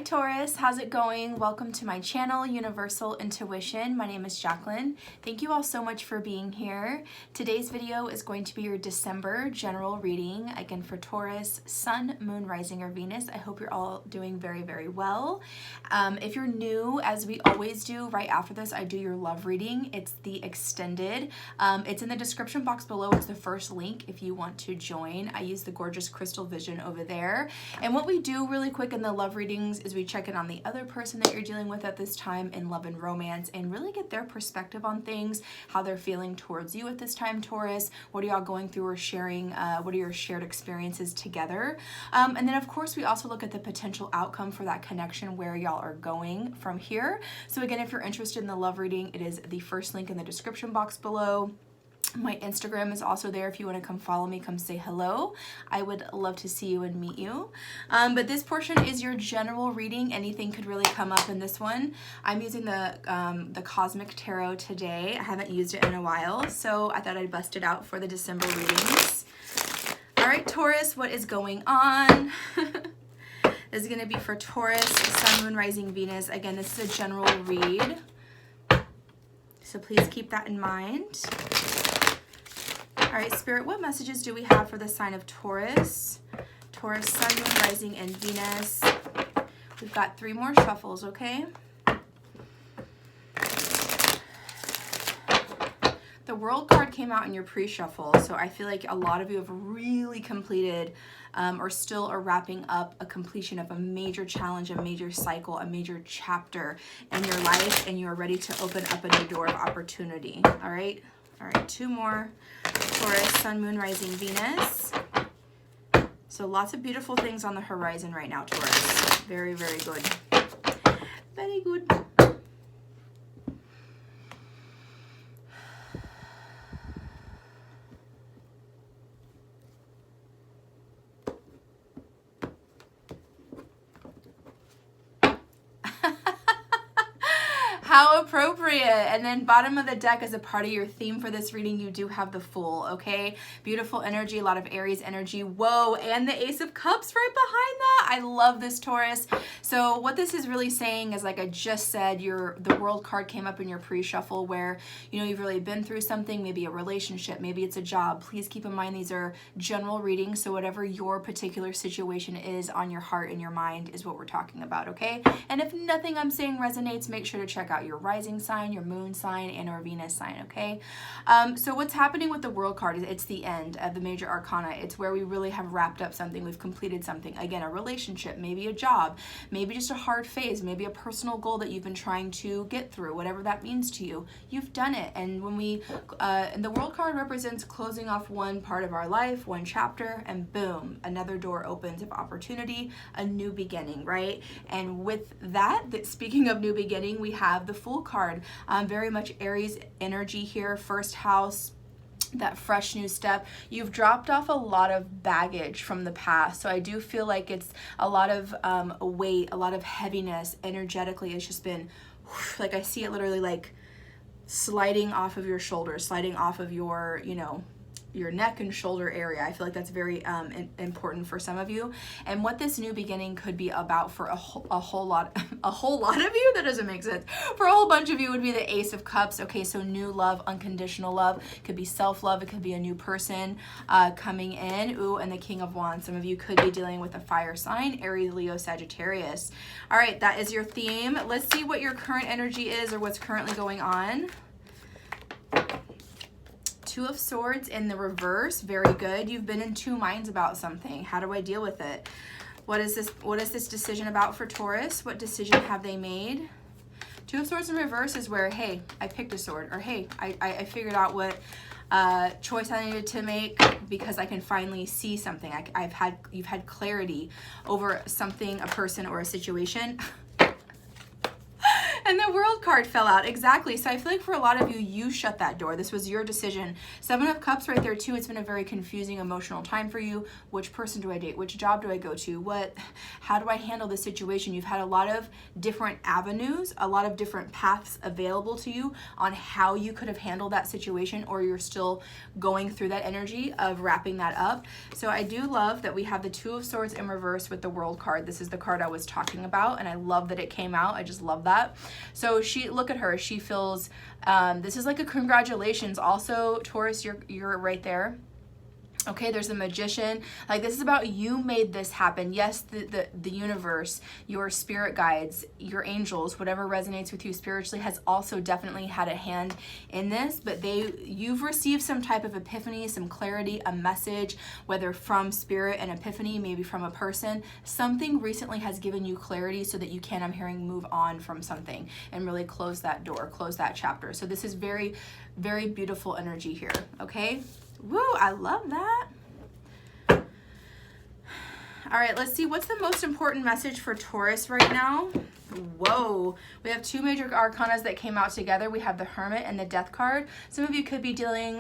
Taurus, how's it going? Welcome to my channel, Universal Intuition. My name is Jacqueline. Thank you all so much for being here. Today's video is going to be your December general reading, again for Taurus, Sun, Moon, Rising, or Venus. I hope you're all doing very, very well. If you're new, as we always do, right after this, I do your love reading. It's the extended. It's in the description box below. It's the first link if you want to join. I use the gorgeous crystal vision over there. And what we do really quick in the love readings is we check in on the other person that you're dealing with at this time in love and romance and really get their perspective on things, how they're feeling towards you at this time, Taurus. What are y'all going through or sharing? What are your shared experiences together? And then of course we also look at the potential outcome for that connection, where y'all are going from here. So again, if you're interested in the love reading, it is the first link in the description box below. My Instagram is also there if you want to come follow me, come say hello. I would love to see you and meet you. But this portion is your general reading. Anything could really come up in this one. I'm using the Cosmic Tarot today. I haven't used it in a while, so I thought I'd bust it out for the December readings. All right, Taurus, what is going on? This is going to be for Taurus, Sun, Moon, Rising, Venus. Again, this is a general read, so please keep that in mind. All right, Spirit, what messages do we have for the sign of Taurus? Taurus, Sun, Moon, Rising, and Venus. We've got 3 more shuffles, okay? The World card came out in your pre-shuffle, so I feel like a lot of you have really completed or still are wrapping up a completion of a major challenge, a major cycle, a major chapter in your life, and you are ready to open up a new door of opportunity, all right? All right, 2 more. Taurus, Sun, Moon, Rising, Venus. So lots of beautiful things on the horizon right now, Taurus. Very, very good. Very good. How appropriate. And then bottom of the deck, as a part of your theme for this reading, you do have the Fool, okay? Beautiful energy, a lot of Aries energy. Whoa, and the Ace of Cups right behind that. I love this, Taurus. So what this is really saying is, like I just said, the World card came up in your pre-shuffle where, you know, you've really been through something, maybe a relationship, maybe it's a job. Please keep in mind these are general readings, so whatever your particular situation is on your heart and your mind is what we're talking about, okay? And if nothing I'm saying resonates, make sure to check out your rising sign, your moon sign, and or Venus sign, okay? So what's happening with the World card is it's the end of the major arcana. It's where we really have wrapped up something. We've completed something. Again, a relationship, maybe a job, maybe just a hard phase, maybe a personal goal that you've been trying to get through, whatever that means to you. You've done it. And when we, and the World card represents closing off one part of our life, one chapter, and boom, another door opens of opportunity, a new beginning, right? And with that, speaking of new beginning, we have the Fool card. Very much Aries energy here, first house, that fresh new step. You've dropped off a lot of baggage from the past, so I do feel like it's a lot of weight, a lot of heaviness energetically. It's just been like, I see it literally like sliding off of your shoulders, sliding off of your, you know, your neck and shoulder area. I feel like that's very important for some of you. And what this new beginning could be about for a whole lot of you, that doesn't make sense. For a whole bunch of you would be the Ace of Cups. Okay, so new love, unconditional love. It could be self-love. It could be a new person coming in. Ooh, and the King of Wands. Some of you could be dealing with a fire sign, Aries, Leo, Sagittarius. All right, that is your theme. Let's see what your current energy is or what's currently going on. 2 of Swords in the reverse. Very good. You've been in 2 minds about something. How do I deal with it? What is this decision about for Taurus? What decision have they made? 2 of Swords in reverse is where, hey, I picked a sword, or hey, I figured out what choice I needed to make because I can finally see something. You've had clarity over something, a person, or a situation. And the World card fell out. Exactly. So I feel like for a lot of you, you shut that door. This was your decision. Seven of Cups right there too. It's been a very confusing emotional time for you. Which person do I date? Which job do I go to? How do I handle this situation? You've had a lot of different avenues, a lot of different paths available to you on how you could have handled that situation, or you're still going through that energy of wrapping that up. So I do love that we have the Two of Swords in reverse with the World card. This is the card I was talking about, and I love that it came out. I just love that. So look at her. She feels, this is like a congratulations. Also, Taurus, you're right there. Okay, there's a Magician. Like, this is about you made this happen. Yes, the universe, your spirit guides, your angels, whatever resonates with you spiritually has also definitely had a hand in this, but you've received some type of epiphany, some clarity, a message, whether from spirit, an epiphany, maybe from a person. Something recently has given you clarity so that you can, I'm hearing, move on from something and really close that door, close that chapter. So this is very, very beautiful energy here, okay? Woo, I love that. All right, let's see. What's the most important message for Taurus right now? Whoa. We have two major arcanas that came out together. We have the Hermit and the Death card. Some of you could be dealing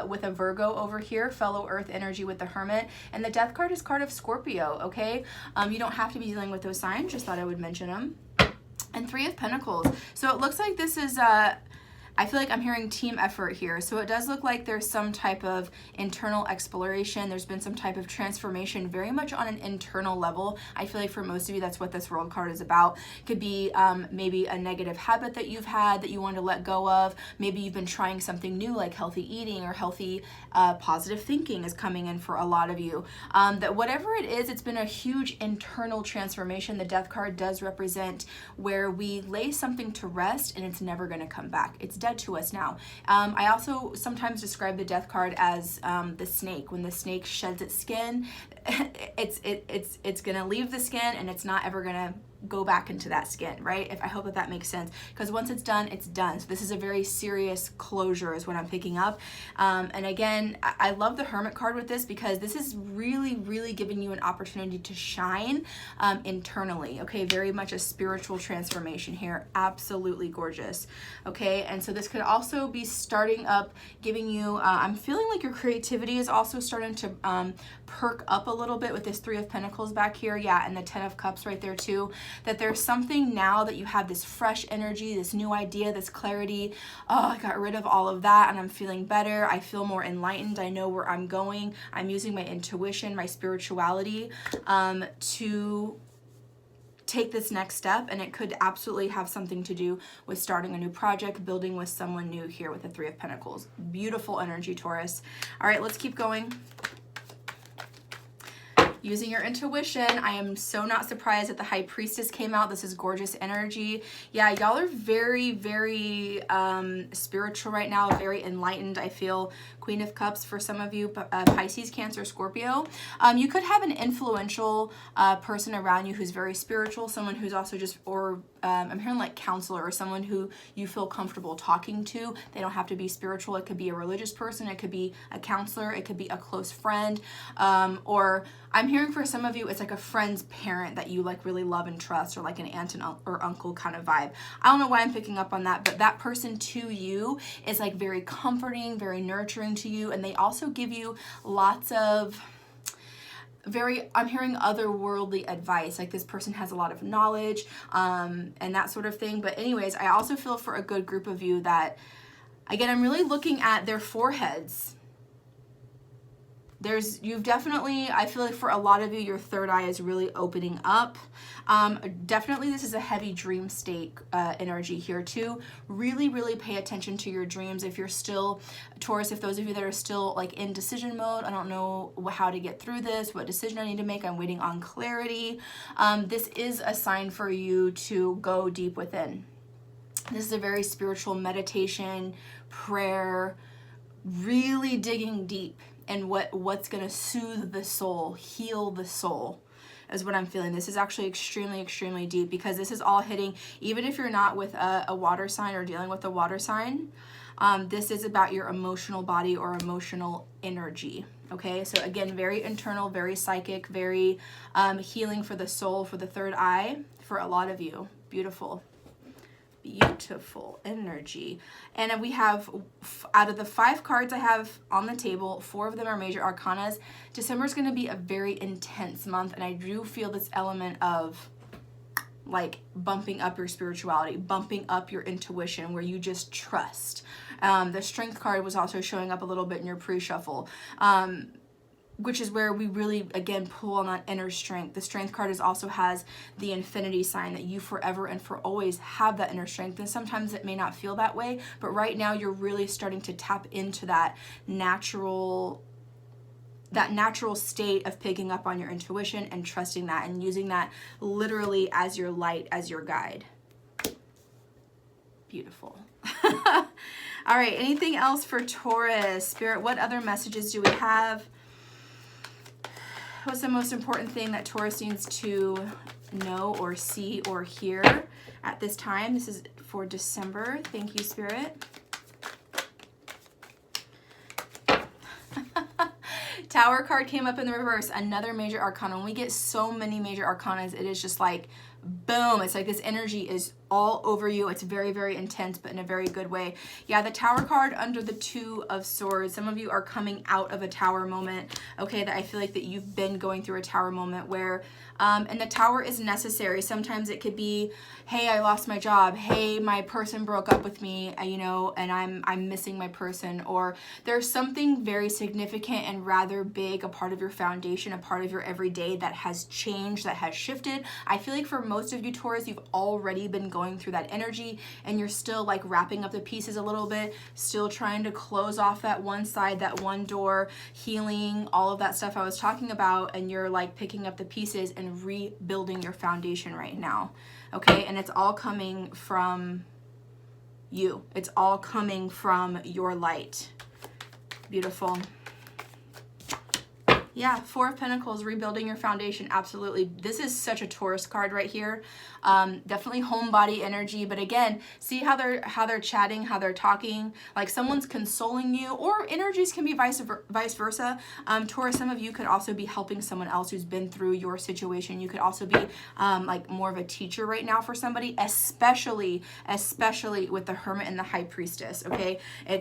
with a Virgo over here, fellow Earth energy with the Hermit. And the Death card is card of Scorpio, okay? You don't have to be dealing with those signs. Just thought I would mention them. And Three of Pentacles. So it looks like this is... I feel like I'm hearing team effort here. So it does look like there's some type of internal exploration. There's been some type of transformation very much on an internal level. I feel like for most of you, that's what this World card is about. Could be maybe a negative habit that you've had that you want to let go of. Maybe you've been trying something new like healthy eating or healthy positive thinking is coming in for a lot of you. That whatever it is, it's been a huge internal transformation. The Death card does represent where we lay something to rest and it's never going to come back. It's dead to us now. I also sometimes describe the Death card as the snake. When the snake sheds its skin, it's gonna leave the skin and it's not ever gonna go back into that skin, right? I hope that makes sense, because once it's done, it's done. So this is a very serious closure is what I'm picking up. And again, I love the Hermit card with this because this is really, really giving you an opportunity to shine internally, okay? Very much a spiritual transformation here. Absolutely gorgeous, okay? And so this could also be starting up, giving you, I'm feeling like your creativity is also starting to perk up a little bit with this Three of Pentacles back here, yeah, and the Ten of Cups right there too. That there's something now that you have this fresh energy, this new idea, this clarity. Oh, I got rid of all of that and I'm feeling better. I feel more enlightened. I know where I'm going. I'm using my intuition, my spirituality to take this next step, and it could absolutely have something to do with starting a new project, building with someone new here with the Three of Pentacles. Beautiful energy, Taurus. All right, let's keep going. Using your intuition, I am so not surprised that the High Priestess came out. This is gorgeous energy. Yeah, y'all are very, very spiritual right now, very enlightened. I feel Queen of Cups for some of you, Pisces, Cancer, Scorpio. You could have an influential person around you who's very spiritual, someone who's also just, or I'm hearing like counselor or someone who you feel comfortable talking to. They don't have to be spiritual. It could be a religious person. It could be a counselor. It could be a close friend. Or I'm hearing for some of you, it's like a friend's parent that you like really love and trust, or like an aunt and or uncle kind of vibe. I don't know why I'm picking up on that, but that person to you is like very comforting, very nurturing to you. And they also give you lots of I'm hearing otherworldly advice, like this person has a lot of knowledge and that sort of thing. But anyways, I also feel for a good group of you that, again, I'm really looking at their foreheads. You've definitely, I feel like for a lot of you, your third eye is really opening up. Definitely this is a heavy dream state energy here too. Really, really pay attention to your dreams. If you're still, Taurus, if those of you that are still like in decision mode, I don't know how to get through this, what decision I need to make, I'm waiting on clarity. This is a sign for you to go deep within. This is a very spiritual meditation, prayer, really digging deep. And what's going to soothe the soul, heal the soul is what I'm feeling. This is actually extremely, extremely deep, because this is all hitting, even if you're not with a water sign or dealing with a water sign, this is about your emotional body or emotional energy. Okay, so again, very internal, very psychic, very healing for the soul, for the third eye, for a lot of you. Beautiful. Beautiful energy. And we have, out of the 5 cards I have on the table, 4 of them are major arcanas. December is going to be a very intense month, and I do feel this element of like bumping up your spirituality, bumping up your intuition, where you just trust. The Strength card was also showing up a little bit in your pre-shuffle, which is where we really, again, pull on that inner strength. The Strength card also has the infinity sign, that you forever and for always have that inner strength. And sometimes it may not feel that way, but right now you're really starting to tap into that natural state of picking up on your intuition and trusting that and using that literally as your light, as your guide. Beautiful. All right, anything else for Taurus? Spirit, what other messages do we have? What's the most important thing that Taurus needs to know or see or hear at this time? This is for December. Thank you, Spirit. Tower card came up in the reverse, another major arcana. When we get so many major arcanas, it is just like, boom. It's like this energy is all over you. It's very, very intense, but in a very good way. Yeah, the Tower card under the 2 of Swords. Some of you are coming out of a Tower moment, okay, that I feel like that you've been going through a Tower moment where, and the Tower is necessary. Sometimes it could be, hey, I lost my job. Hey, my person broke up with me, you know, and I'm missing my person. Or there's something very significant and rather big, a part of your foundation, a part of your everyday that has changed, that has shifted. I feel like for most of you Taurus, you've already been going through that energy, and you're still like wrapping up the pieces a little bit, still trying to close off that one side, that one door, healing, all of that stuff I was talking about, and you're like picking up the pieces and rebuilding your foundation right now, okay? And it's all coming from you. It's all coming from your light. Beautiful. Yeah, 4 of Pentacles, rebuilding your foundation, absolutely. This is such a Taurus card right here. Definitely homebody energy, but again, see how they're chatting, how they're talking, like someone's consoling you, or energies can be vice versa. Taurus, some of you could also be helping someone else who's been through your situation. You could also be like more of a teacher right now for somebody, especially with the Hermit and the High Priestess, okay?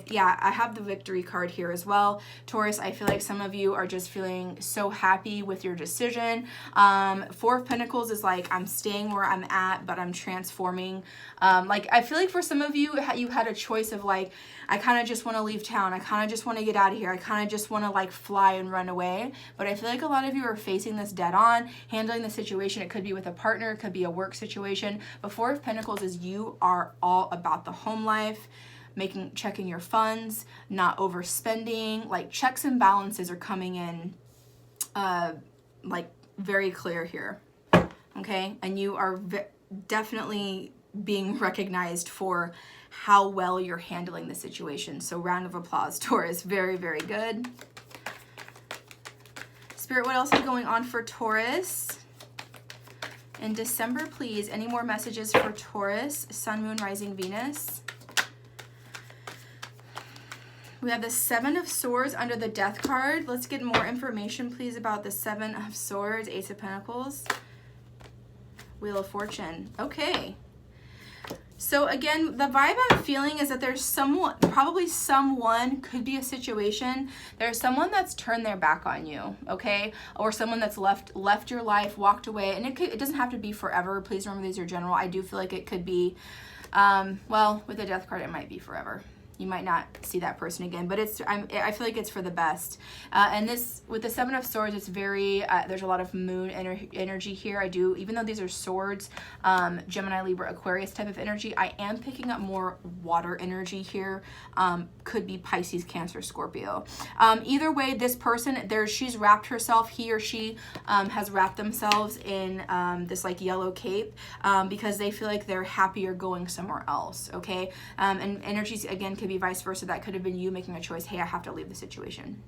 Yeah, I have the Victory card here as well. Taurus, I feel like some of you are just feeling so happy with your decision. 4 of Pentacles is like, I'm staying where I'm at, but I'm transforming. Like, I feel like for some of you, you had a choice of like, I kind of just want to leave town. I kind of just want to get out of here. I kind of just want to like fly and run away. But I feel like a lot of you are facing this dead on, handling the situation. It could be with a partner, it could be a work situation. But 4 of Pentacles is you are all about the home life, checking your funds, not overspending. Like, checks and balances are coming in like very clear here, okay? And you are definitely being recognized for how well you're handling the situation. So round of applause, Taurus. Very, very good. Spirit, what else is going on for Taurus in December, please? Any more messages for Taurus, Sun, Moon, Rising, Venus? We have the 7 of Swords under the Death card. Let's get more information, please, about the 7 of Swords, Ace of Pentacles, Wheel of Fortune. Okay. So again, the vibe I'm feeling is that there's someone, probably someone, could be a situation. There's someone that's turned their back on you, okay? Or someone that's left your life, walked away. And it doesn't have to be forever. Please remember these are general. I do feel like it could be, well, with the Death card, it might be forever. You might not see that person again, but I feel like it's for the best. And this, with the 7 of Swords, it's very, there's a lot of moon energy here. Even though these are swords, Gemini, Libra, Aquarius type of energy, I am picking up more water energy here. Could be Pisces, Cancer, Scorpio. Either way, this person, she's wrapped herself, he or she has wrapped themselves in this like yellow cape because they feel like they're happier going somewhere else, okay? And energies, again, could be vice versa. That could have been you making a choice. Hey, I have to leave the situation.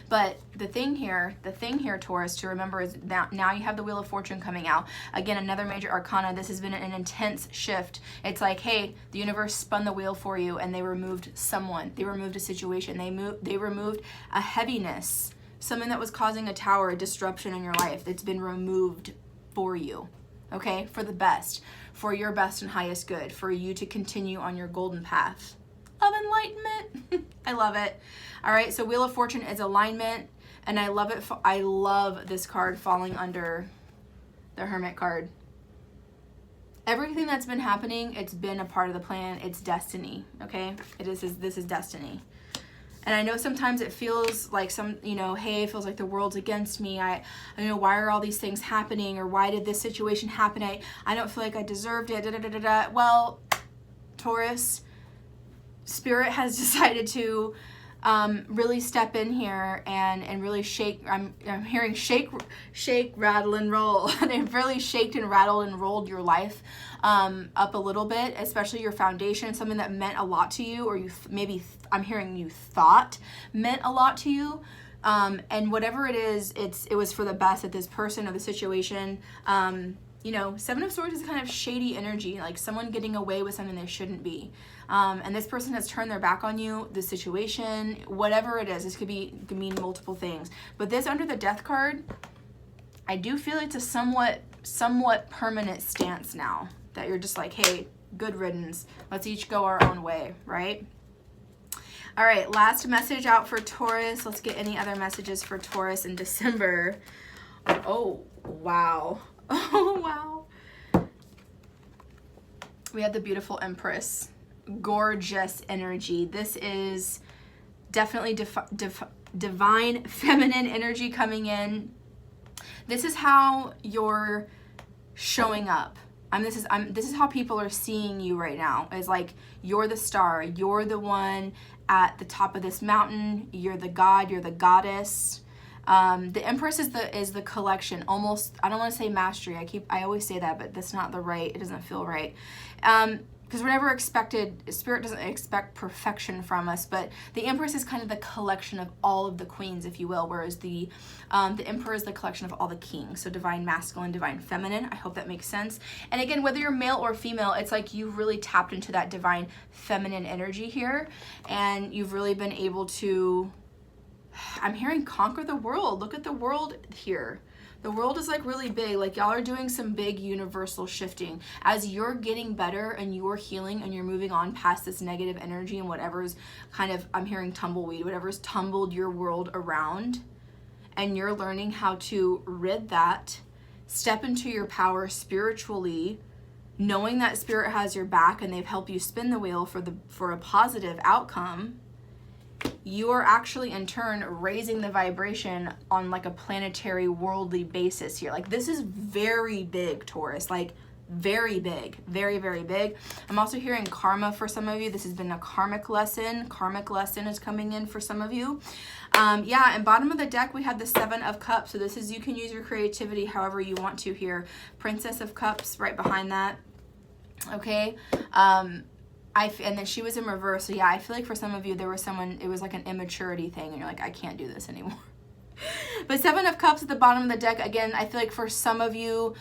But the thing here, Taurus, to remember is that now you have the Wheel of Fortune coming out. Again, another major arcana. This has been an intense shift. It's like, hey, the universe spun the wheel for you and they removed someone. They removed a situation. They removed a heaviness, something that was causing a disruption in your life that's been removed for you. okay? For the best, for your best and highest good, for you to continue on your golden path of enlightenment. I love it. All right, so Wheel of Fortune is alignment, and I love it. I love this card falling under the Hermit card. Everything that's been happening, it's been a part of the plan. It's destiny, okay? This is destiny. And I know sometimes it feels like hey, it feels like the world's against me. I why are all these things happening? Or why did this situation happen? I don't feel like I deserved it. Da, da, da, da, da. Well, Taurus, Spirit has decided to really step in here and really shake. I'm hearing shake, rattle, and roll. They've really shaked and rattled and rolled your life up a little bit, especially your foundation, something that meant a lot to you, or I'm hearing you thought meant a lot to you. And whatever it is, it was for the best that this person or the situation. Seven of Swords is kind of shady energy, like someone getting away with something they shouldn't be. And this person has turned their back on you, the situation, whatever it is. This could mean multiple things. But this under the Death card, I do feel it's a somewhat permanent stance now. That you're just like, hey, good riddance. Let's each go our own way, right? All right, last message out for Taurus. Let's get any other messages for Taurus in December. Oh, wow. Oh, wow. We have the beautiful Empress. Gorgeous energy. This is definitely divine feminine energy coming in. This is how you're showing up. This is how people are seeing you right now. Is like you're the star. You're the one at the top of this mountain. You're the god. You're the goddess. The Empress is the collection. Almost, I don't want to say mastery. I always say that, but that's not the right. It doesn't feel right. Because we're never expected. Spirit doesn't expect perfection from us. But the Empress is kind of the collection of all of the queens, if you will. Whereas the Emperor is the collection of all the kings. So divine masculine, divine feminine. I hope that makes sense. And again, whether you're male or female, it's like you've really tapped into that divine feminine energy here, and you've really been able to. I'm hearing conquer the world. Look at the world here. The world is like really big. Like y'all are doing some big universal shifting. As you're getting better and you're healing and you're moving on past this negative energy and whatever's kind of, I'm hearing tumbleweed, whatever's tumbled your world around, and you're learning how to rid that, step into your power spiritually, knowing that Spirit has your back and they've helped you spin the wheel for a positive outcome. You are actually in turn raising the vibration on like a planetary worldly basis here. Like this is very big, Taurus, like very big, very, very big. I'm also hearing karma for some of you. This has been a karmic lesson. Karmic lesson is coming in for some of you. Yeah, and bottom of the deck, we had the 7 of Cups. So this is, you can use your creativity however you want to here. Princess of Cups right behind that. Okay. And then she was in reverse. So yeah, I feel like for some of you, there was someone, it was like an immaturity thing. And you're like, I can't do this anymore. But 7 of Cups at the bottom of the deck. Again, I feel like for some of you,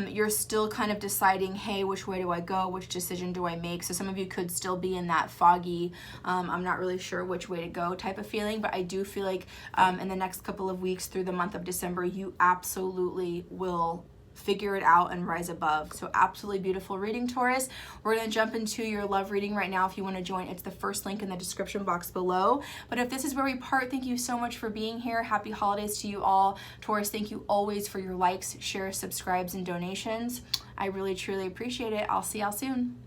you're still kind of deciding, hey, which way do I go? Which decision do I make? So some of you could still be in that foggy, I'm not really sure which way to go type of feeling. But I do feel like in the next couple of weeks through the month of December, you absolutely will figure it out and rise above. So absolutely beautiful reading, Taurus. We're going to jump into your love reading right now. If you want to join, it's the first link in the description box below. But if this is where we part, thank you so much for being here. Happy holidays to you all. Taurus, thank you always for your likes, shares, subscribes, and donations. I really, truly appreciate it. I'll see y'all soon.